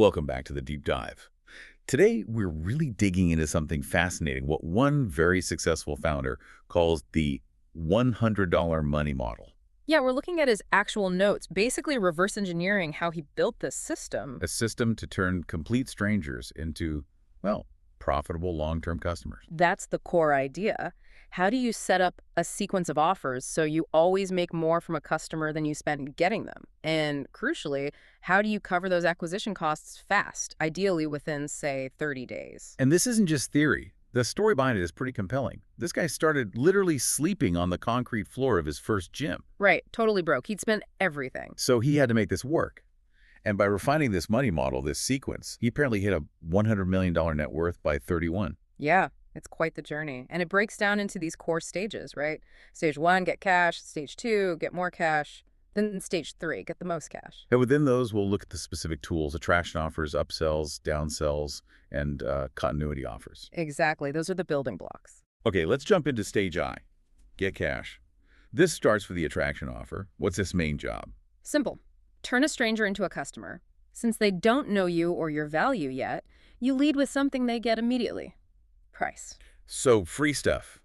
Welcome back to the Deep Dive. Today, we're really digging into something fascinating, what one very successful founder calls the $100 money model, Yeah, we're looking at his actual notes, basically reverse engineering how he built this system. a system to turn complete strangers into, well, profitable long-term customers. That's the core idea. How do you set up a sequence of offers so you always make more from a customer than you spend getting them? And crucially, how do you cover those acquisition costs fast, ideally within, say, 30 days? And this isn't just theory. The story behind it is pretty compelling. This guy started literally sleeping on the concrete floor of his first gym. Right, totally broke. He'd spent everything. So he had to make this work. And by refining this money model, this sequence, he apparently hit a $100 million net worth by 31. Yeah, it's quite the journey. And it breaks down into these core stages, right? Stage 1, get cash. Stage 2, get more cash. Then stage 3, get the most cash. And within those, we'll look at the specific tools, attraction offers, upsells, downsells, and continuity offers. Exactly. Those are the building blocks. Okay, let's jump into stage I, get cash. This starts with the attraction offer. What's its main job? Simple. Turn a stranger into a customer. Since they don't know you or your value yet, you lead with something they get immediately. Price. So free stuff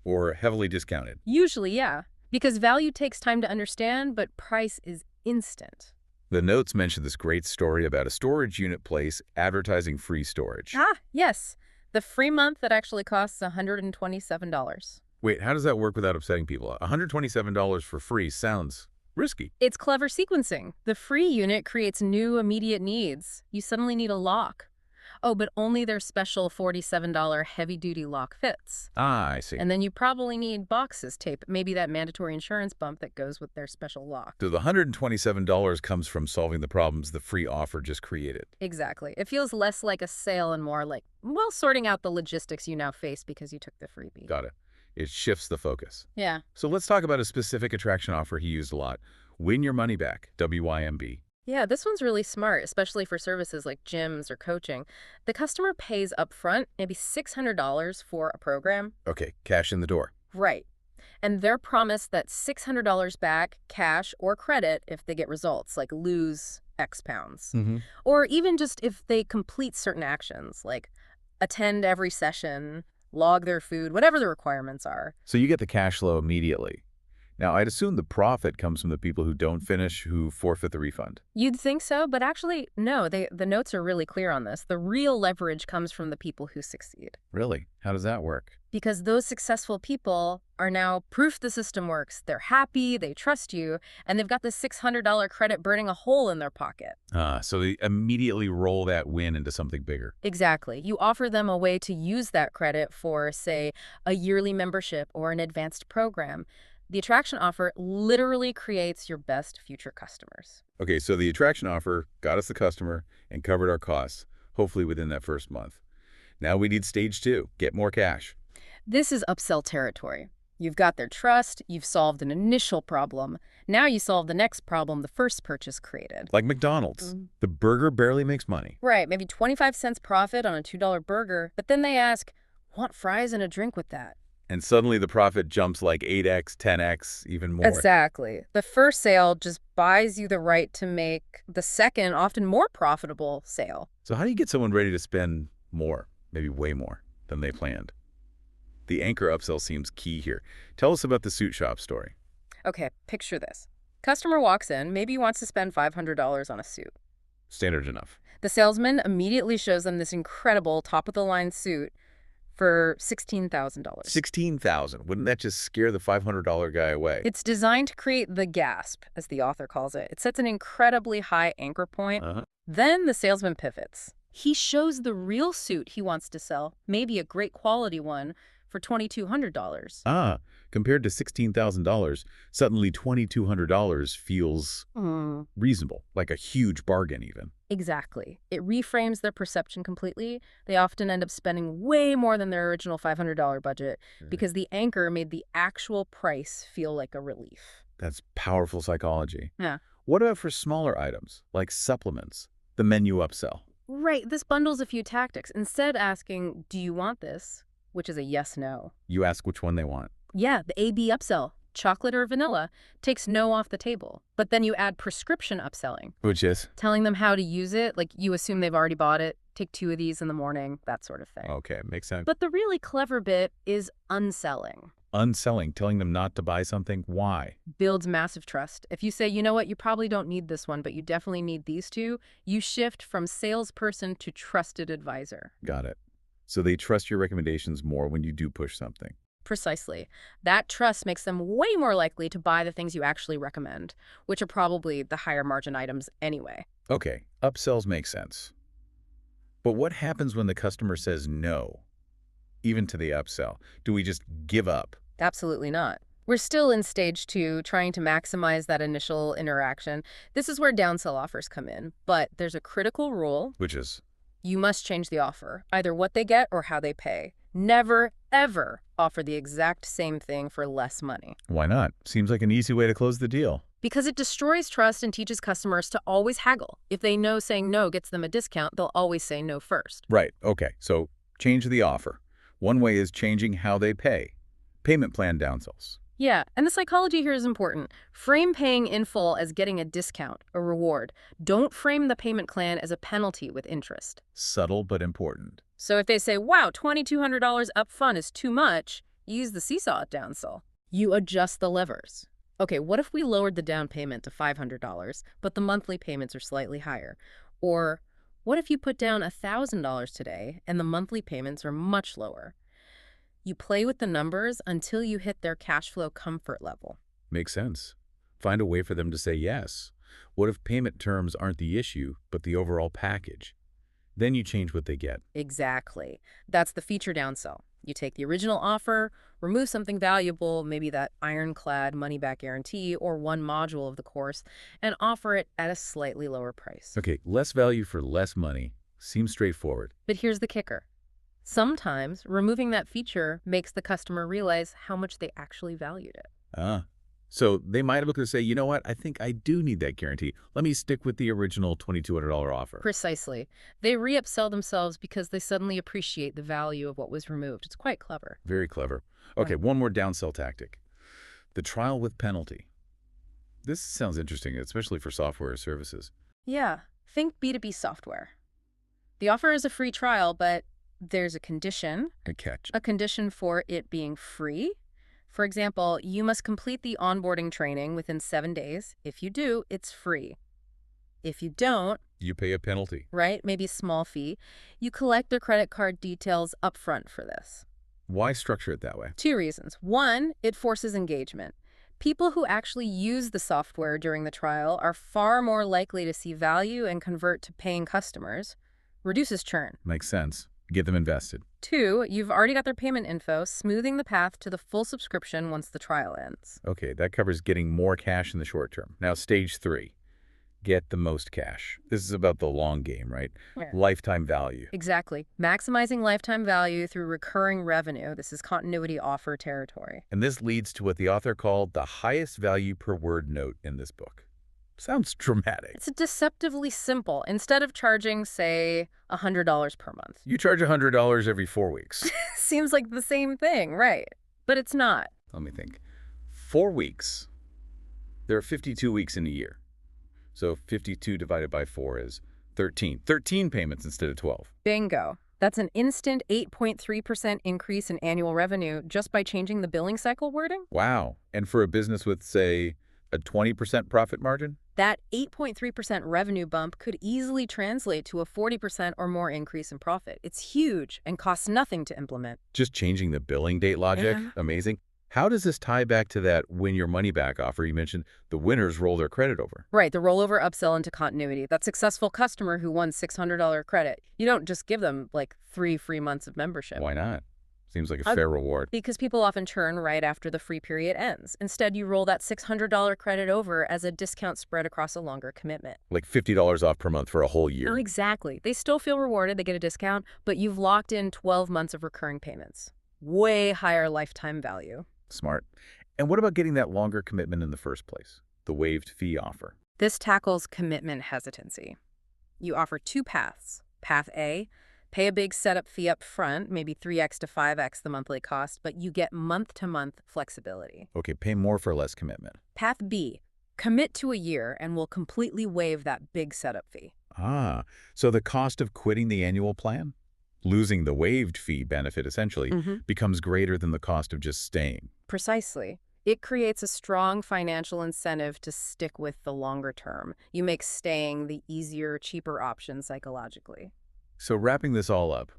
or heavily discounted. Usually, yeah. Because value takes time to understand, but price is instant. The notes mention this great story about a storage unit place advertising free storage. Ah, yes. The free month that actually costs $127. Wait, how does that work without upsetting people? $127 for free sounds risky. It's clever sequencing. The free unit creates new immediate needs. You suddenly need a lock. Oh, but only their special $47 heavy-duty lock fits. Ah, I see. And then you probably need boxes tape, maybe that mandatory insurance bump that goes with their special lock. So the $127 comes from solving the problems the free offer just created. Exactly. It feels less like a sale and more like, well, sorting out the logistics you now face because you took the freebie. Got it. It shifts the focus. Yeah. So let's talk about a specific attraction offer he used a lot. Win your money back, WYMB. Yeah, this one's really smart, especially for services like gyms or coaching. The customer pays upfront maybe $600 for a program. Okay, cash in the door. Right. And they're promised that $600 back, cash or credit, if they get results, like lose X pounds. Or even just if they complete certain actions, like attend every session, log their food, whatever the requirements are. So you get the cash flow immediately. Now, I'd assume the profit comes from the people who don't finish, who forfeit the refund. You'd think so, but actually, no. The notes are really clear on this. The real leverage comes from the people who succeed. Really? How does that work? Because those successful people are now proof the system works. They're happy, they trust you, and they've got this $600 credit burning a hole in their pocket. So they immediately roll that win into something bigger. Exactly. You offer them a way to use that credit for, say, a yearly membership or an advanced program. The attraction offer literally creates your best future customers. Okay, so the attraction offer got us the customer and covered our costs, hopefully within that first month. Now we need stage 2, get more cash. This is upsell territory. You've got their trust, you've solved an initial problem. Now you solve the next problem the first purchase created. Like McDonald's. The burger barely makes money. Right, maybe 25 cents profit on a $2 burger, but then they ask, want fries and a drink with that? And suddenly the profit jumps like 8x, 10x, even more. Exactly. The first sale just buys you the right to make the second, often more profitable sale. So how do you get someone ready to spend more, maybe way more, than they planned? The anchor upsell seems key here. Tell us about the suit shop story. Okay, picture this. Customer walks in, maybe he wants to spend $500 on a suit. Standard enough. The salesman immediately shows them this incredible top-of-the-line suit for $16,000. $16,000. Wouldn't that just scare the $500 guy away? It's designed to create the gasp, as the author calls it. It sets an incredibly high anchor point. Then the salesman pivots. He shows the real suit he wants to sell, maybe a great quality one, for $2,200. Compared to $16,000, suddenly $2,200 feels reasonable, like a huge bargain even. Exactly. It reframes their perception completely. They often end up spending way more than their original $500 budget because the anchor made the actual price feel like a relief. That's powerful psychology. Yeah. What about for smaller items, like supplements, the menu upsell? Right. This bundles a few tactics. Instead asking, do you want this? Which is a yes-no. You ask which one they want. Yeah, the A-B upsell. chocolate or vanilla, takes no off the table. But then you add prescription upselling, Which is? telling them how to use it, like you assume they've already bought it, take 2 of these in the morning, that sort of thing. Okay, makes sense. But the really clever bit is unselling. Unselling, telling them not to buy something. Why? Builds massive trust. If you say, you know what, you probably don't need this one, but you definitely need these two, you shift from salesperson to trusted advisor. Got it. So they trust your recommendations more when you do push something. Precisely. That trust makes them way more likely to buy the things you actually recommend, which are probably the higher margin items anyway. Okay, upsells make sense. But what happens when the customer says no, even to the upsell? Do we just give up? Absolutely not. We're still in stage 2, trying to maximize that initial interaction. This is where downsell offers come in. But there's a critical rule. Which is? You must change the offer, either what they get or how they pay. Never, ever offer the exact same thing for less money. Why not? Seems like an easy way to close the deal. Because it destroys trust and teaches customers to always haggle. If they know saying no gets them a discount, they'll always say no first. Right, okay, so change the offer. One way is changing how they pay. Payment plan downsells. Yeah, and the psychology here is important. Frame paying in full as getting a discount, a reward. Don't frame the payment plan as a penalty with interest. Subtle but important. So if they say, wow, $2,200 up front is too much, use the seesaw downsell. You adjust the levers. Okay, what if we lowered the down payment to $500, but the monthly payments are slightly higher? Or what if you put down $1,000 today and the monthly payments are much lower? You play with the numbers until you hit their cash flow comfort level. Makes sense. Find a way for them to say yes. What if payment terms aren't the issue, but the overall package? Then you change what they get. Exactly. That's the feature downsell. You take the original offer, remove something valuable, maybe that ironclad money-back guarantee or one module of the course, and offer it at a slightly lower price. Okay, less value for less money. Seems straightforward. But here's the kicker. Sometimes removing that feature makes the customer realize how much they actually valued it. So they might have looked and say, you know what, I think I do need that guarantee. Let me stick with the original $2,200 offer. Precisely. They re-upsell themselves because they suddenly appreciate the value of what was removed. It's quite clever. Very clever. Okay, Right. one more downsell tactic. The trial with penalty. This sounds interesting, especially for software or services. Yeah. Think B2B software. The offer is a free trial, but there's a condition. A catch. A condition for it being free. For example, you must complete the onboarding training within 7 days. If you do, it's free. If you don't, You pay a penalty. right, maybe a small fee, you collect their credit card details upfront for this. Why structure it that way? 2 reasons. 1, it forces engagement. People who actually use the software during the trial are far more likely to see value and convert to paying customers. Reduces churn. Makes sense. Get them invested. 2, you've already got their payment info, smoothing the path to the full subscription once the trial ends. Okay, that covers getting more cash in the short term. Now, stage 3. Get the most cash. This is about the long game, right? Yeah. Lifetime value. Exactly. Maximizing lifetime value through recurring revenue. This is continuity offer territory. And this leads to what the author called the highest value per word note in this book. Sounds dramatic. It's deceptively simple. Instead of charging, say, $100 per month. You charge $100 every 4 weeks. Seems like the same thing, right? But it's not. Let me think. 4 weeks. There are 52 weeks in a year. So 52 divided by 4 is 13. 13 payments instead of 12. Bingo. That's an instant 8.3% increase in annual revenue just by changing the billing cycle wording. Wow. And for a business with, say, a 20% profit margin? That 8.3% revenue bump could easily translate to a 40% or more increase in profit. It's huge and costs nothing to implement. Just changing the billing date logic? Yeah. Amazing. How does this tie back to that win your money back offer you mentioned? The winners roll their credit over. Right, the rollover upsell into continuity. That successful customer who won $600 credit. You don't just give them like 3 free months of membership. Why not? Seems like a fair reward. Because people often churn right after the free period ends. Instead, you roll that $600 credit over as a discount spread across a longer commitment. Like $50 off per month for a whole Oh, year. exactly. They still feel rewarded, they get a discount, but you've locked in 12 months of recurring payments. Way higher lifetime value. Smart. And what about getting that longer commitment in the first place? The waived fee offer. This tackles commitment hesitancy. You offer 2 paths. Path A, Pay a big setup fee up front, maybe 3x to 5x the monthly cost, but you get month-to-month flexibility. Okay, pay more for less commitment. Path B, commit to a year and we'll completely waive that big setup fee. Ah, so the cost of quitting the annual plan, losing the waived fee benefit essentially, becomes greater than the cost of just staying. Precisely. It creates a strong financial incentive to stick with the longer term. You make staying the easier, cheaper option psychologically. So wrapping this all up,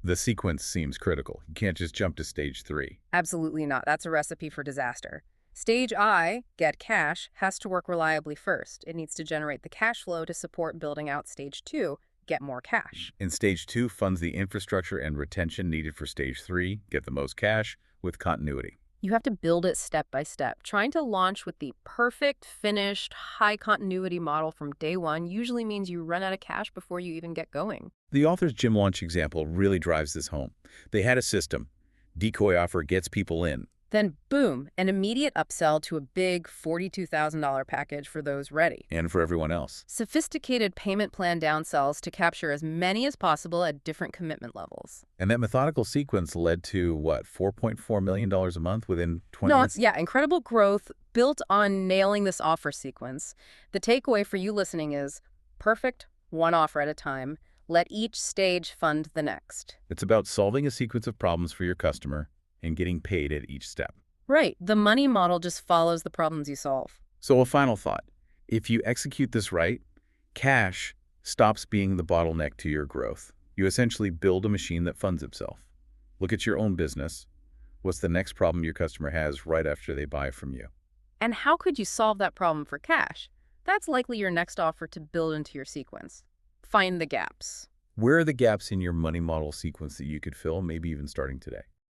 the sequence seems critical. You can't just jump to stage 3. Absolutely not. That's a recipe for disaster. Stage I, get cash, has to work reliably first. It needs to generate the cash flow to support building out stage 2, get more cash. In stage 2, funds the infrastructure and retention needed for stage 3, get the most cash with continuity. You have to build it step by step. Trying to launch with the perfect, finished, high-continuity model from day one usually means you run out of cash before you even get going. The author's gym launch example really drives this home. They had a system. Decoy offer gets people in. Then, boom, an immediate upsell to a big $42,000 package for those ready. And for everyone else. Sophisticated payment plan downsells to capture as many as possible at different commitment levels. And that methodical sequence led to, what, $4.4 million a month within 20 No, months? yeah, incredible growth built on nailing this offer sequence. The takeaway for you listening is perfect, one offer at a time. Let each stage fund the next. It's about solving a sequence of problems for your customer and getting paid at each step. Right. The money model just follows the problems you solve. So a final thought. If you execute this right, cash stops being the bottleneck to your growth. You essentially build a machine that funds itself. Look at your own business. What's the next problem your customer has right after they buy from you? And how could you solve that problem for cash? That's likely your next offer to build into your sequence. Find the gaps. Where are the gaps in your money model sequence that you could fill, maybe even starting today?